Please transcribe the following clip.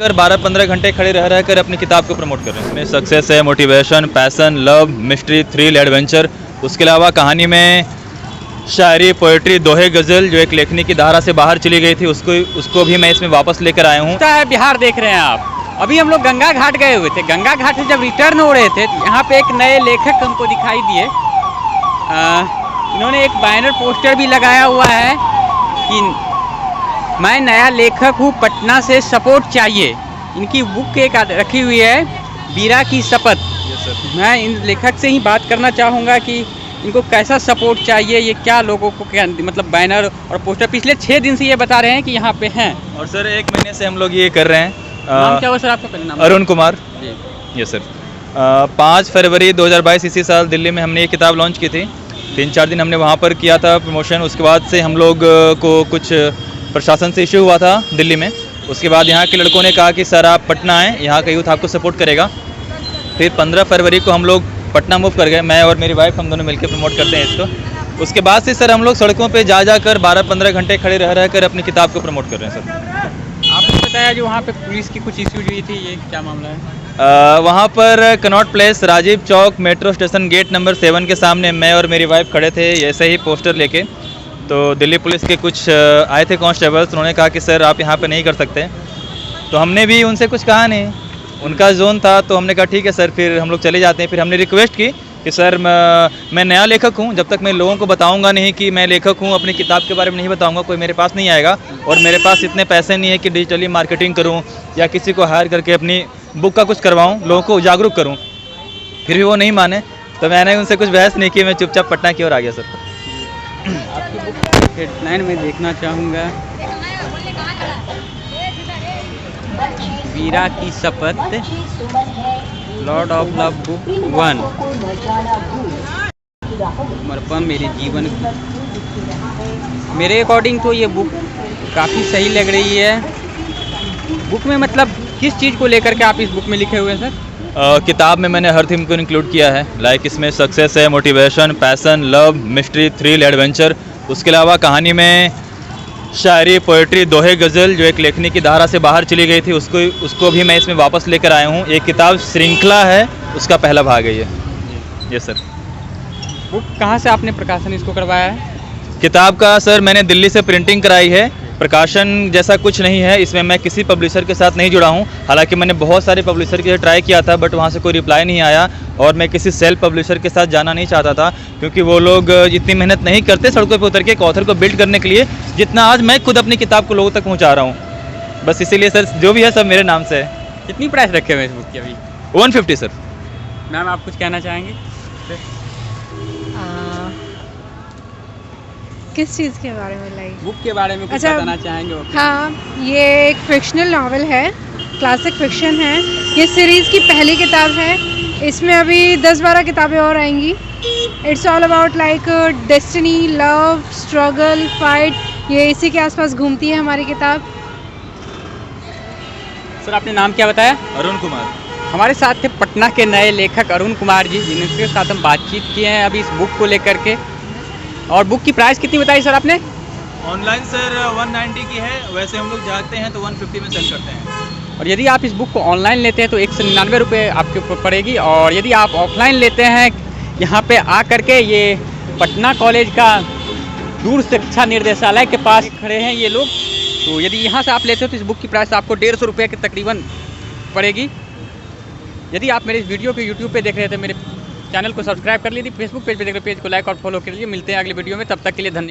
कर 12-15 घंटे खड़े रह कर अपनी किताब को प्रमोट कर रहे हैं। इसमें सक्सेस है, motivation, passion, love, mystery, thrill, adventure. उसके अलावा कहानी में शायरी, पोएट्री, दोहे, गज़ल जो एक लेखनी की धारा से बाहर चली गई थी उसको भी मैं इसमें वापस लेकर आया हूँ। बिहार देख रहे हैं आप। अभी हम लोग गंगा घाट गए हुए थे। गंगा घाट से जब रिटर्न हो रहे थे यहाँ पे एक नए लेखक हमको दिखाई दिए। इन्होंने एक बैनर पोस्टर भी लगाया हुआ है कि मैं नया लेखक हूँ, पटना से सपोर्ट चाहिए। इनकी बुक एक रखी हुई है, बीरा की शपथ। मैं इन लेखक से ही बात करना चाहूँगा कि इनको कैसा सपोर्ट चाहिए, ये क्या लोगों को क्या मतलब बैनर और पोस्टर पिछले 6 दिन से ये बता रहे हैं कि यहाँ पे हैं। और सर 1 महीने से हम लोग ये कर रहे हैं। नाम क्या हुआ सर आपका पहले नाम? अरुण कुमार। ये सर 5 फरवरी 2022 इसी साल दिल्ली में हमने ये किताब लॉन्च की थी। 3-4 दिन हमने वहाँ पर किया था प्रमोशन। उसके बाद से हम लोग को कुछ प्रशासन से इशू हुआ था दिल्ली में। उसके बाद यहाँ के लड़कों ने कहा कि सर आप पटना आएँ, यहाँ का यूथ आपको सपोर्ट करेगा। फिर 15 फरवरी को हम लोग पटना मूव कर गए। मैं और मेरी वाइफ हम दोनों मिलकर प्रमोट करते हैं इसको। उसके बाद से सर हम लोग सड़कों पे जा कर 12-15 घंटे खड़े रह कर अपनी किताब को प्रमोट कर रहे हैं। सर आपने बताया जो वहाँ पे पुलिस की कुछ इश्यूज हुई थी, ये क्या मामला है? वहाँ पर Connaught place, Rajiv Chowk, metro station gate number 7 के सामने मैं और मेरी वाइफ खड़े थे ऐसे ही पोस्टर लेके। तो दिल्ली पुलिस के कुछ आए थे कांस्टेबल्स। उन्होंने कहा कि सर आप यहाँ पे नहीं कर सकते। तो हमने भी उनसे कुछ कहा नहीं, उनका जोन था। तो हमने कहा ठीक है सर, फिर हम लोग चले जाते हैं। फिर हमने रिक्वेस्ट की कि सर मैं नया लेखक हूँ, जब तक मैं लोगों को बताऊँगा नहीं कि मैं लेखक हूँ, अपनी किताब के बारे में नहीं बताऊँगा, कोई मेरे पास नहीं आएगा। और मेरे पास इतने पैसे नहीं है कि डिजिटली मार्केटिंग करूँ या किसी को हायर करके अपनी बुक का कुछ करवाऊँ, लोगों को जागरूक करूँ। फिर भी वो नहीं माने, तो मैंने उनसे कुछ बहस नहीं की, मैं चुपचाप पटना की ओर आ गया। सर आपकी बुक हेडलाइन में देखना चाहूँगा, बीरा की शपथ, लॉर्ड ऑफ लव बुक 1, समर्पण मेरे जीवन। मेरे अकॉर्डिंग तो ये बुक काफ़ी सही लग रही है। बुक में मतलब किस चीज़ को लेकर के आप इस बुक में लिखे हुए हैं सर? किताब में मैंने हर थीम को इंक्लूड किया है। लाइक इसमें सक्सेस है, motivation, passion, love, mystery, thrill, adventure. उसके अलावा कहानी में शायरी, पोएट्री, दोहे, गज़ल जो एक लेखनी की धारा से बाहर चली गई थी उसको भी मैं इसमें वापस लेकर आया हूँ। एक किताब श्रृंखला है, उसका पहला भाग है ये। Yes sir. बुक कहाँ से आपने प्रकाशन इसको करवाया है? किताब का सर मैंने दिल्ली से प्रिंटिंग कराई है। प्रकाशन जैसा कुछ नहीं है इसमें। मैं किसी पब्लिशर के साथ नहीं जुड़ा हूँ। हालांकि मैंने बहुत सारे पब्लिशर के ट्राई किया था, बट वहाँ से कोई रिप्लाई नहीं आया। और मैं किसी सेल्फ पब्लिशर के साथ जाना नहीं चाहता था, क्योंकि वो लोग इतनी मेहनत नहीं करते सड़कों पे उतर के एक ऑथर को बिल्ड करने के लिए, जितना आज मैं खुद अपनी किताब को लोगों तक पहुँचा रहा हूँ। बस इसीलिए सर जो भी है सब मेरे नाम से है। कितनी प्राइस रखे हुए हैं इस बुक की अभी? 150 सर। मैम आप कुछ कहना चाहेंगे? किस चीज़ के बारे में लाइक? बुक के बारे में कुछ बताना चाहेंगे? हाँ, ये एक फिक्शनल नावल है, क्लासिक फिक्शन है। ये सीरीज़ की पहली किताब है। इसमें अभी 10-12 किताबें और आएंगी। It's all about like destiny, love, struggle, fight. ये इसी के आसपास घूमती है हमारी किताब। सर आपने नाम क्या बताया? अरुण कुमार। हमारे साथ थे पटना के नए लेखक अरुण कुमार जी, जिनके साथ हम बातचीत किए हैं अभी इस बुक को लेकर के। और बुक की प्राइस कितनी बताई सर आपने? ऑनलाइन सर 190 की है, वैसे हम लोग जाते हैं तो 150 में सेल करते हैं। और यदि आप इस बुक को ऑनलाइन लेते हैं तो 199 रुपये आपके ऊपर पड़ेगी। और यदि आप ऑफलाइन लेते हैं यहाँ पे आ करके, ये पटना कॉलेज का दूर शिक्षा निर्देशालय के पास खड़े हैं ये लोग। तो यदि यहाँ से आप लेते हो तो इस बुक की प्राइस आपको 150 रुपये के तकरीबन पड़ेगी। यदि आप मेरे इस वीडियो को यूट्यूब पे देख रहे थे, मेरे चैनल को सब्सक्राइब कर लीजिए। फेसबुक पेज पे देख रहे पेज को लाइक और फॉलो कर लीजिए। मिलते हैं अगले वीडियो में, तब तक के लिए धन्यवाद।